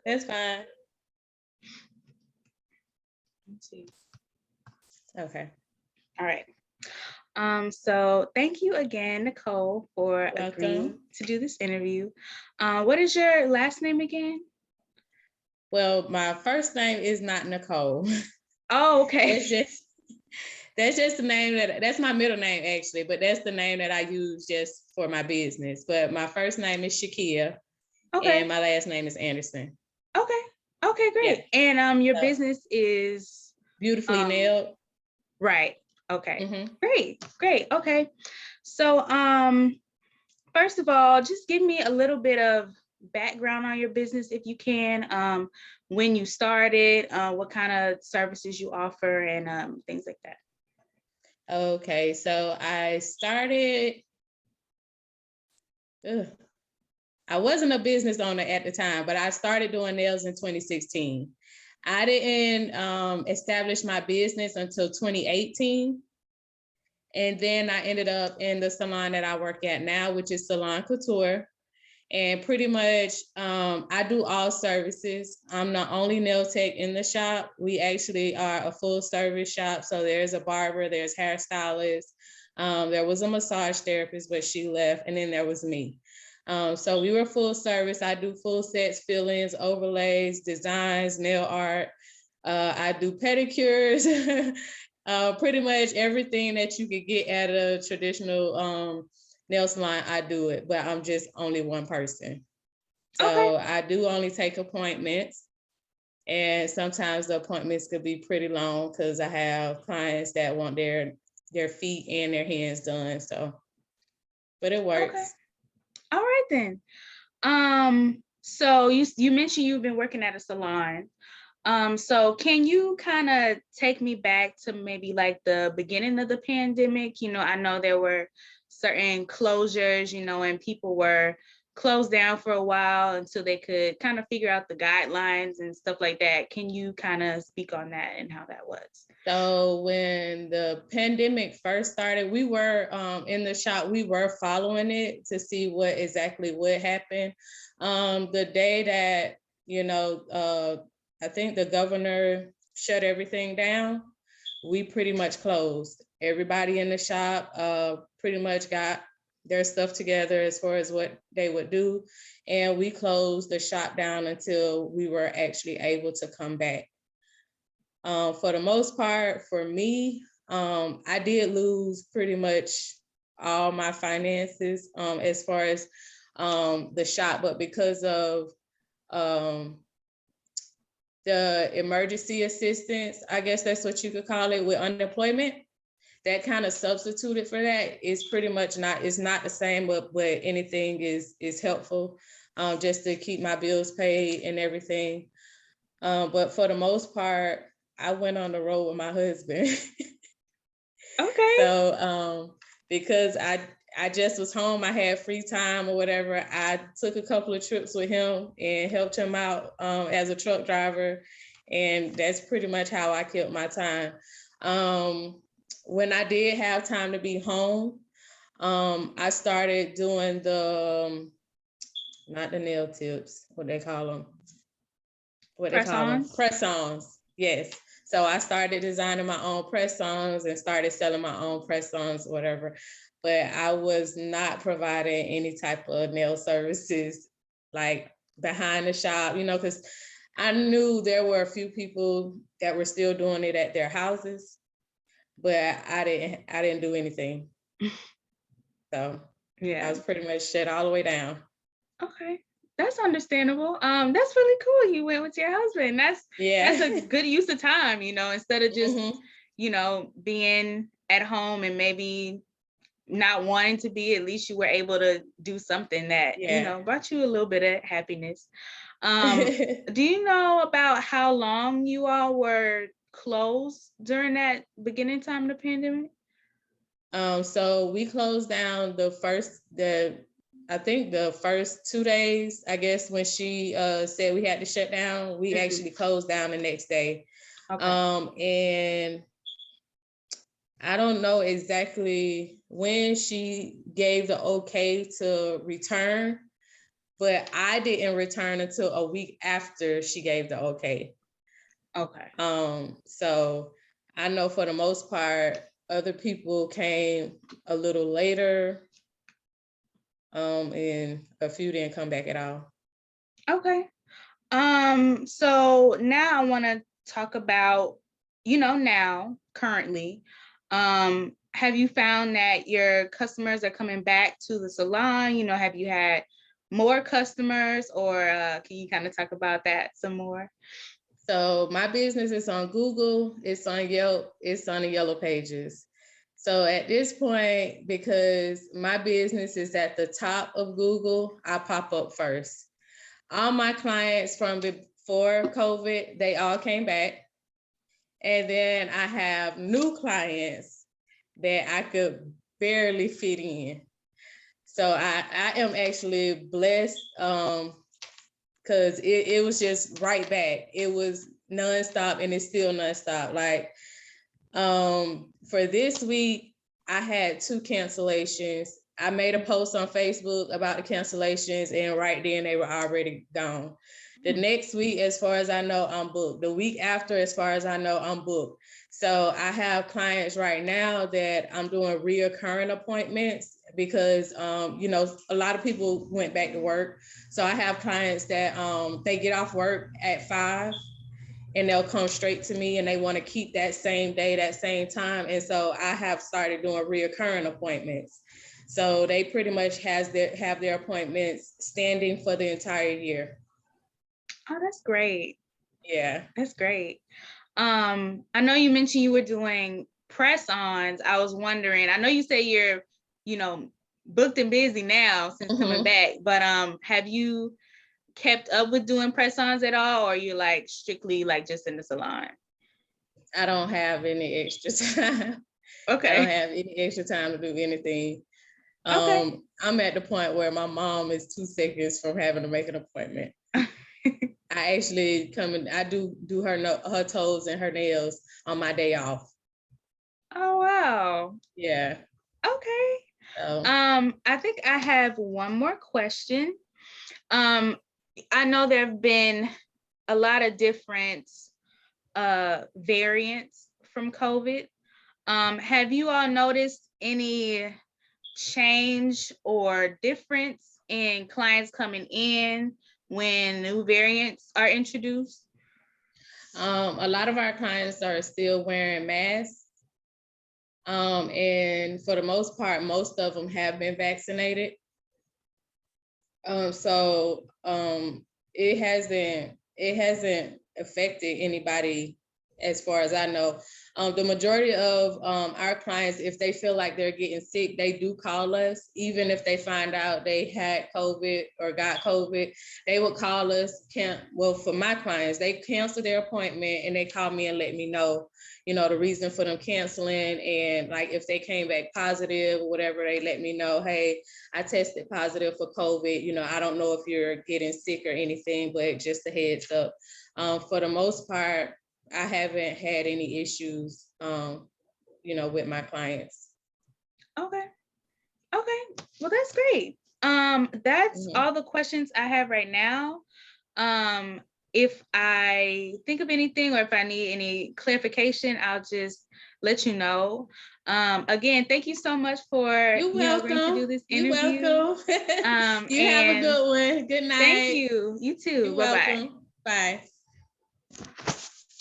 That's fine. Let's see. Okay. All right. So thank you again, Nicole, for agreeing Welcome. to do this interview. What is your last name again? Well, my first name is not Nicole. Oh, okay. That's just the name that's my middle name actually, but that's the name that I use just for my business. But my first name is Shakia, Okay. and my last name is Anderson. Okay. Okay, great. Yeah. And your So, business is Beautifully nailed. right. Okay. Mm-hmm. Great. Okay. So first of all, just give me a little bit of background on your business if you can. When you started, what kind of services you offer, and things like that. Okay, so I started. I wasn't a business owner at the time, but I started doing nails in 2016. I didn't establish my business until 2018. And then I ended up in the salon that I work at now, which is Salon Couture. And pretty much, I do all services. I'm the only nail tech in the shop. We actually are a full service shop. So there's a barber, there's hairstylist. There was a massage therapist, but she left. And then there was me. So we were full service. I do full sets, fillings, overlays, designs, nail art. I do pedicures, pretty much everything that you could get at a traditional nail salon, I do it, but I'm just only one person. So Okay. I do only take appointments. And sometimes the appointments could be pretty long because I have clients that want their feet and their hands done. So, but it works. Okay. All right then. So you mentioned you've been working at a salon. So can you kind of take me back to maybe like the beginning of the pandemic? I know there were certain closures, and people were closed down for a while until they could kind of figure out the guidelines and stuff like that. Can you kind of speak on that and how that was? So when the pandemic first started, we were in the shop, we were following it to see what exactly would happen. The day that, I think the governor shut everything down, we pretty much closed. Everybody in the shop pretty much got their stuff together as far as what they would do. And we closed the shop down until we were actually able to come back. For the most part, for me, I did lose pretty much all my finances as far as the shop, but because of the emergency assistance, I guess that's what you could call it, with unemployment, that kind of substituted for that. It's pretty much it's not the same, but anything is helpful just to keep my bills paid and everything. But for the most part, I went on the road with my husband. Okay. So because I just was home, I had free time or whatever, I took a couple of trips with him and helped him out as a truck driver. And that's pretty much how I killed my time. When I did have time to be home, I started doing not the nail tips, what they call them. Press-ons. Yes. So I started designing my own press-ons and started selling my own press-ons, whatever. But I was not providing any type of nail services like behind the shop, because I knew there were a few people that were still doing it at their houses, but I didn't do anything. So yeah, I was pretty much shut all the way down. Okay. That's understandable. That's really cool. You went with your husband. That's a good use of time, instead of just, being at home and maybe not wanting to be, at least you were able to do something that, brought you a little bit of happiness. Do you know about how long you all were closed during that beginning time of the pandemic? So we closed down I think the first 2 days, I guess, when she said we had to shut down, we actually closed down the next day. Okay. And I don't know exactly when she gave the okay to return, but I didn't return until a week after she gave the okay. Okay. So I know for the most part, other people came a little later, and a few didn't come back at all. Okay. So now I want to talk about, now currently, have you found that your customers are coming back to the salon? Have you had more customers, or can you kind of talk about that some more? So my business is on Google, it's on Yelp, it's on the Yellow Pages. So at this point, because my business is at the top of Google, I pop up first. All my clients from before COVID, they all came back. And then I have new clients that I could barely fit in. So I am actually blessed, because it was just right back. It was nonstop, and it's still nonstop. Like, for this week, I had 2 cancellations. I made a post on Facebook about the cancellations, and right then they were already gone. The next week, as far as I know, I'm booked. The week after, as far as I know, I'm booked. So I have clients right now that I'm doing reoccurring appointments because, a lot of people went back to work. So I have clients that they get off work at 5 and they'll come straight to me and they want to keep that same day, that same time. And so I have started doing reoccurring appointments. So they pretty much have their appointments standing for the entire year. Oh, that's great. Yeah. That's great. I know you mentioned you were doing press-ons. I was wondering, I know you say you're, booked and busy now since coming back, but have you kept up with doing press-ons at all, or are you like strictly like just in the salon? I don't have any extra time. Okay. I don't have any extra time to do anything. Okay. I'm at the point where my mom is 2 seconds from having to make an appointment. I actually I do her toes and her nails on my day off. Oh, wow. Yeah. Okay. I think I have one more question. I know there have been a lot of different variants from COVID. Have you all noticed any change or difference in clients coming in when new variants are introduced? A lot of our clients are still wearing masks. And for the most part, most of them have been vaccinated. So it hasn't affected anybody as far as I know. The majority of our clients, if they feel like they're getting sick, they do call us. Even if they find out they had COVID or got COVID, they would call us. Well, for my clients, they cancel their appointment and they call me and let me know, the reason for them canceling. And like if they came back positive or whatever, they let me know, hey, I tested positive for COVID. I don't know if you're getting sick or anything, but just a heads up. For the most part, I haven't had any issues, with my clients. Okay. Well, that's great. That's all the questions I have right now. If I think of anything or if I need any clarification, I'll just let you know. Again, thank you so much for agreeing to do this interview. You're welcome. You have a good one. Good night. Thank you. You too. Bye-bye. Bye.